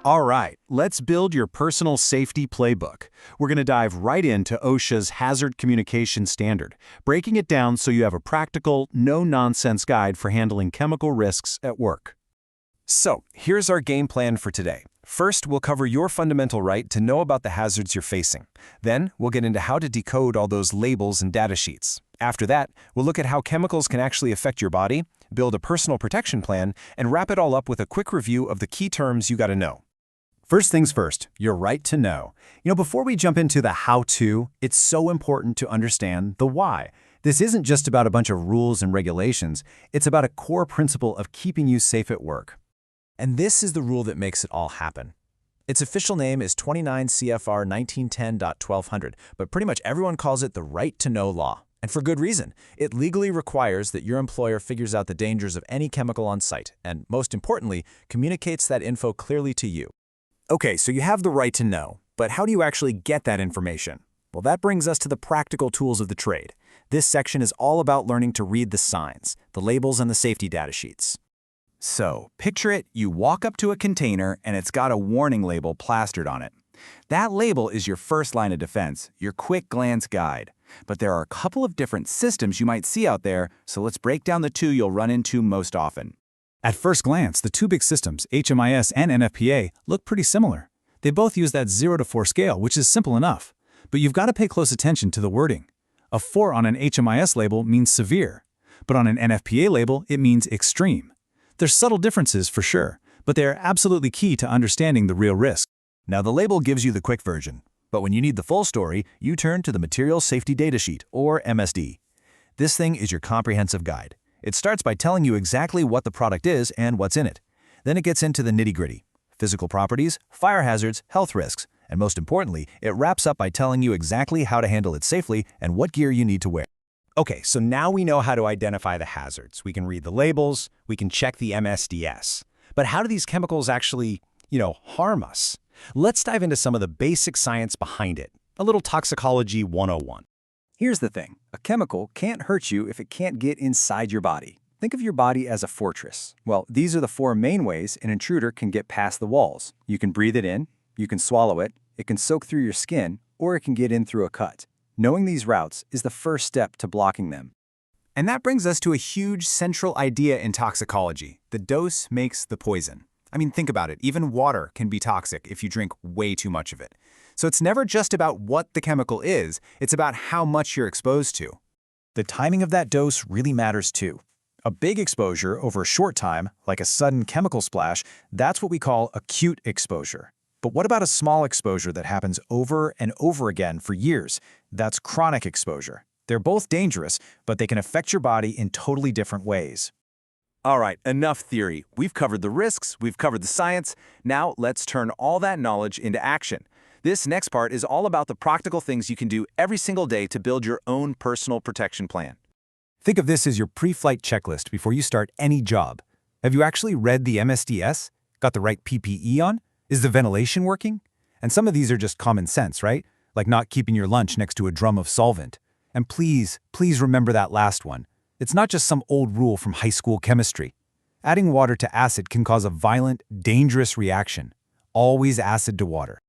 All right, let's build your personal safety playbook. We're going to dive right into OSHA's Hazard Communication Standard, breaking it down so you have a practical, no-nonsense guide for handling chemical risks at work. So, here's our game plan for today. First, we'll cover your fundamental right to know about the hazards you're facing. Then, we'll get into how to decode all those labels and data sheets. After that, we'll look at how chemicals can actually affect your body, build a personal protection plan, and wrap it all up with a quick review of the key terms you got to know. First things first, your right to know. Before we jump into the how-to, it's so important to understand the why. This isn't just about a bunch of rules and regulations. It's about a core principle of keeping you safe at work. And this is the rule that makes it all happen. Its official name is 29 CFR 1910.1200, but pretty much everyone calls it the Right to Know Law. And for good reason. It legally requires that your employer figures out the dangers of any chemical on site, and most importantly, communicates that info clearly to you. Okay, so you have the right to know, but how do you actually get that information? Well, that brings us to the practical tools of the trade. This section is all about learning to read the signs, the labels, and the safety data sheets. So, picture it, you walk up to a container and it's got a warning label plastered on it. That label is your first line of defense, your quick glance guide. But there are a couple of different systems you might see out there, so let's break down the two you'll run into most often. At first glance, the two big systems, HMIS and NFPA, look pretty similar. They both use that 0 to 4 scale, which is simple enough. But you've got to pay close attention to the wording. A 4 on an HMIS label means severe, but on an NFPA label, it means extreme. There's subtle differences for sure, but they are absolutely key to understanding the real risk. Now the label gives you the quick version, but when you need the full story, you turn to the Material Safety Data Sheet, or MSD. This thing is your comprehensive guide. It starts by telling you exactly what the product is and what's in it. Then it gets into the nitty-gritty, physical properties, fire hazards, health risks, and most importantly, it wraps up by telling you exactly how to handle it safely and what gear you need to wear. Okay, so now we know how to identify the hazards. We can read the labels, we can check the MSDS. But how do these chemicals actually, harm us? Let's dive into some of the basic science behind it. A little toxicology 101. Here's the thing. A chemical can't hurt you if it can't get inside your body. Think of your body as a fortress. Well, these are the 4 main ways an intruder can get past the walls. You can breathe it in, you can swallow it, it can soak through your skin, or it can get in through a cut. Knowing these routes is the first step to blocking them. And that brings us to a huge central idea in toxicology. The dose makes the poison. Think about it. Even water can be toxic if you drink way too much of it. So it's never just about what the chemical is, it's about how much you're exposed to. The timing of that dose really matters too. A big exposure over a short time, like a sudden chemical splash, that's what we call acute exposure. But what about a small exposure that happens over and over again for years? That's chronic exposure. They're both dangerous, but they can affect your body in totally different ways. All right, enough theory. We've covered the risks, we've covered the science. Now let's turn all that knowledge into action. This next part is all about the practical things you can do every single day to build your own personal protection plan. Think of this as your pre-flight checklist before you start any job. Have you actually read the MSDS? Got the right PPE on? Is the ventilation working? And some of these are just common sense, right? Like not keeping your lunch next to a drum of solvent. And please remember that last one. It's not just some old rule from high school chemistry. Adding water to acid can cause a violent, dangerous reaction. Always acid to water.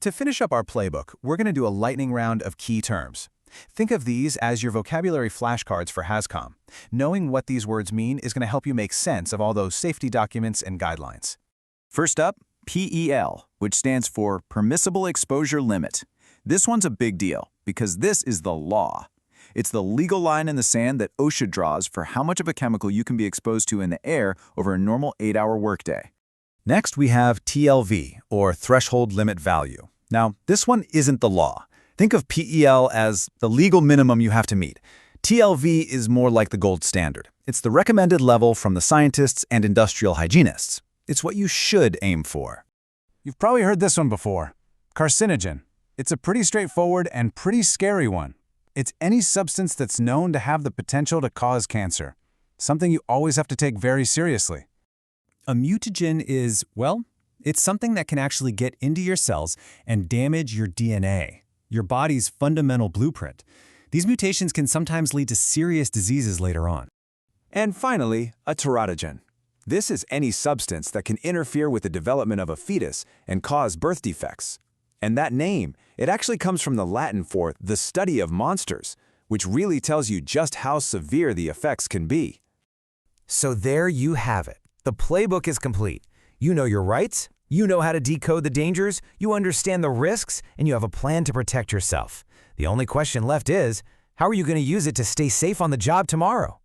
To finish up our playbook, we're going to do a lightning round of key terms. Think of these as your vocabulary flashcards for HazCom. Knowing what these words mean is going to help you make sense of all those safety documents and guidelines. First up, PEL, which stands for Permissible Exposure Limit. This one's a big deal because this is the law. It's the legal line in the sand that OSHA draws for how much of a chemical you can be exposed to in the air over a normal 8-hour workday. Next, we have TLV, or Threshold Limit Value. Now, this one isn't the law. Think of PEL as the legal minimum you have to meet. TLV is more like the gold standard. It's the recommended level from the scientists and industrial hygienists. It's what you should aim for. You've probably heard this one before. Carcinogen. It's a pretty straightforward and pretty scary one. It's any substance that's known to have the potential to cause cancer, something you always have to take very seriously. A mutagen is, well, it's something that can actually get into your cells and damage your DNA, your body's fundamental blueprint. These mutations can sometimes lead to serious diseases later on. And finally, a teratogen. This is any substance that can interfere with the development of a fetus and cause birth defects. And that name, it actually comes from the Latin for the study of monsters, which really tells you just how severe the effects can be. So there you have it. The playbook is complete. You know your rights, you know how to decode the dangers, you understand the risks, and you have a plan to protect yourself. The only question left is, how are you going to use it to stay safe on the job tomorrow?